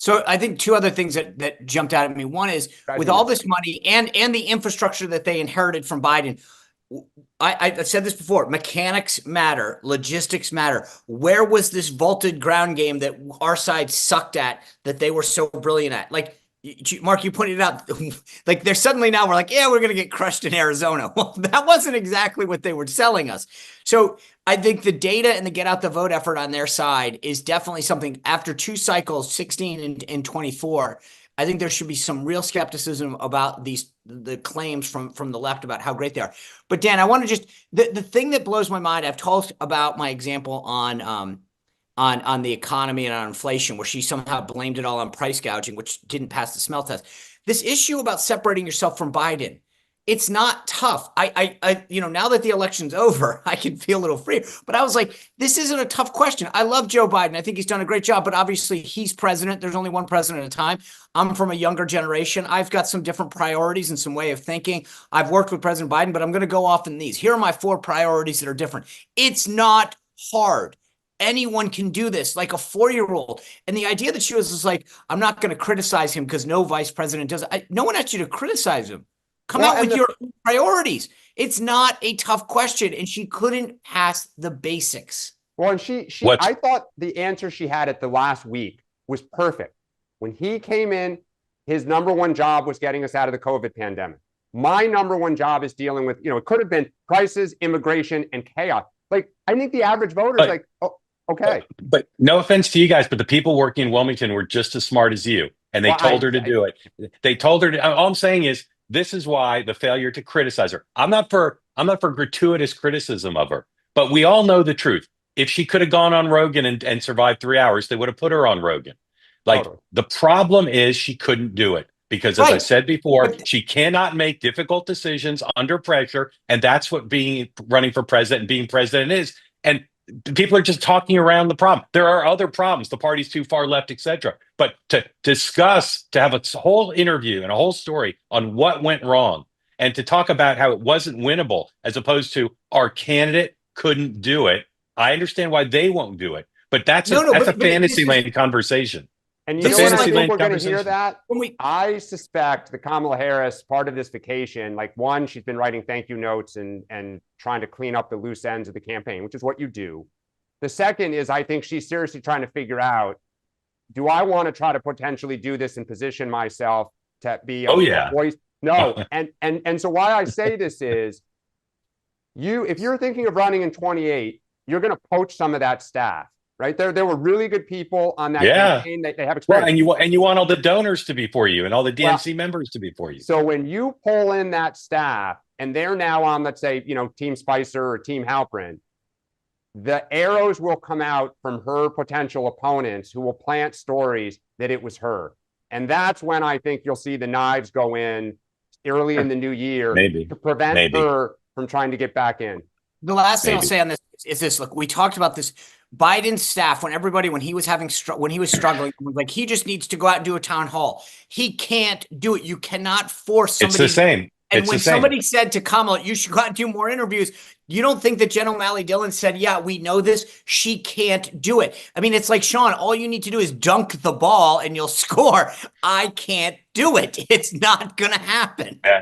So I think two other things that jumped out at me. One is Drives with me all nuts. this money and the infrastructure that they inherited from Biden. I've said this before. Mechanics matter. Logistics matter. Where was this vaulted ground game that our side sucked at that they were so brilliant at? Like, Mark, you pointed out, like they're suddenly now we're like, yeah, we're going to get crushed in Arizona. Well, that wasn't exactly what they were selling us. So I think the data and the get out the vote effort on their side is definitely something after two cycles, 16 and 24. I think there should be some real skepticism about the claims from the left about how great they are. But Dan, I want to just the thing that blows my mind. I've talked about my example on the economy and on inflation, where she somehow blamed it all on price gouging, which didn't pass the smell test. This issue about separating yourself from Biden, it's not tough. Now that the election's over, I can feel a little free. But I was like, this isn't a tough question. I love Joe Biden. I think he's done a great job, but obviously he's president. There's only one president at a time. I'm from a younger generation. I've got some different priorities and some way of thinking. I've worked with President Biden, but I'm going to go off in these. Here are my four priorities that are different. It's not hard. Anyone can do this, like a 4-year-old. And the idea that she was just like, I'm not going to criticize him because no vice president does it. No one asked you to criticize him. Come Well, out and with the your priorities. It's not a tough question, and she couldn't pass the basics. Well, and she What's I thought the answer she had at the last week was perfect. When he came in, his number one job was getting us out of the COVID pandemic. My number one job is dealing with, it could have been prices, immigration, and chaos. Like, I think the average voter is but, like, oh, okay. but no offense to you guys, but the people working in Wilmington were just as smart as you, and they Well, told her to do it. They told her to, all I'm saying is this is why the failure to criticize her. I'm not for gratuitous criticism of her, but we all know the truth. If she could have gone on Rogan and survived 3 hours, they would have put her on Rogan. Like, totally. the problem is she couldn't do it because, as I Right. said before, But she cannot make difficult decisions under pressure, and that's what being running for president and being president is. And people are just talking around the problem. There are other problems. The party's too far left, etc. But to have a whole interview and a whole story on what went wrong, and to talk about how it wasn't winnable, as opposed to our candidate couldn't do it. I understand why they won't do it, but that's no, a no, that's a but fantasy land conversation. And you It's know a when I fantasy think land we're going to hear conversation. that? when we I suspect that Kamala Harris, part of this vacation, like one, she's been writing thank you notes and trying to clean up the loose ends of the campaign, which is what you do. The second is I think she's seriously trying to figure out, do I want to try to potentially do this and position myself to be Oh a yeah. voice? No. And so why I say this is if you're thinking of running in 28, you're going to poach some of that staff, right? There were really good people on that Yeah. campaign. They have Well, experience. and you want all the donors to be for you and all the Well, DNC members to be for you. so when you pull in that staff and they're now on, let's say, Team Spicer or Team Halprin, the arrows will come out from her potential opponents who will plant stories that it was her. And that's when I think you'll see the knives go in early in the new year Maybe. to prevent Maybe. her from trying to get back in. The last thing I'll Maybe. say on this is this: look, we talked about this. Biden's staff, when he was struggling, was like he just needs to go out and do a town hall. He can't do it. You cannot force It's somebody. the same. And It's when the same. somebody said to Kamala, you should go out and do more interviews, you don't think that Jen O'Malley Dillon said, yeah, we know this. She can't do it. I mean, it's like, Sean, all you need to do is dunk the ball and you'll score. I can't do it. It's not going to happen.